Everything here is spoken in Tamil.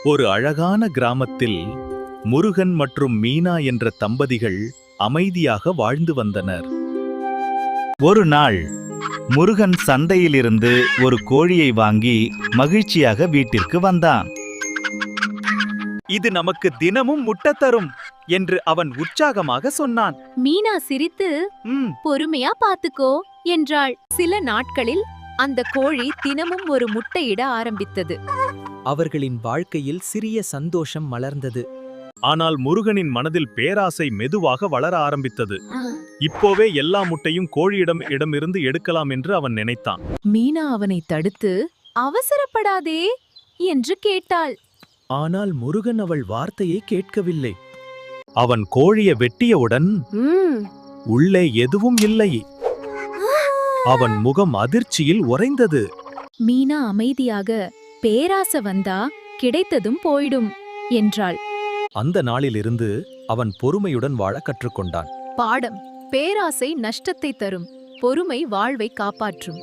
ஒரு அழகான கிராமத்தில் முருகன் மற்றும் மீனா என்ற தம்பதிகள் அமைதியாக வாழ்ந்து வந்தனர். ஒரு நாள் முருகன் சந்தையிலிருந்து ஒரு கோழியை வாங்கி மகிழ்ச்சியாக வீட்டிற்கு வந்தான். இது நமக்கு தினமும் முட்டை தரும் என்று அவன் உற்சாகமாக சொன்னான். மீனா சிரித்து பொறுமையா பாத்துக்கோ என்றாள். சில நாட்களில் அந்த கோழி தினமும் ஒரு முட்டையிட ஆரம்பித்தது. அவர்களின் வாழ்க்கையில் சிறிய சந்தோஷம் மலர்ந்தது. ஆனால் முருகனின் மனதில் பேராசை மெதுவாக வளர ஆரம்பித்தது. இப்போவே எல்லா முட்டையும் கோழியிடமிருந்து எடுக்கலாம் என்று அவன் நினைத்தான். மீனா அவனை தடுத்து அவசரப்படாதே என்று கேட்டாள். ஆனால் முருகன் அவள் வார்த்தையை கேட்கவில்லை. அவன் கோழியை வெட்டியவுடன் உள்ளே எதுவும் இல்லை. அவன் முகம் அதிர்ச்சியில் உறைந்தது. மீனா அமைதியாக, பேராசை வந்தா கிடைத்ததும் போயிடும் என்றாள். அந்த நாளிலிருந்து அவன் பொறுமையுடன் வாழ கற்றுக்கொண்டான். பாடம்: பேராசை நஷ்டத்தை தரும், பொறுமை வாழ்வை காப்பாற்றும்.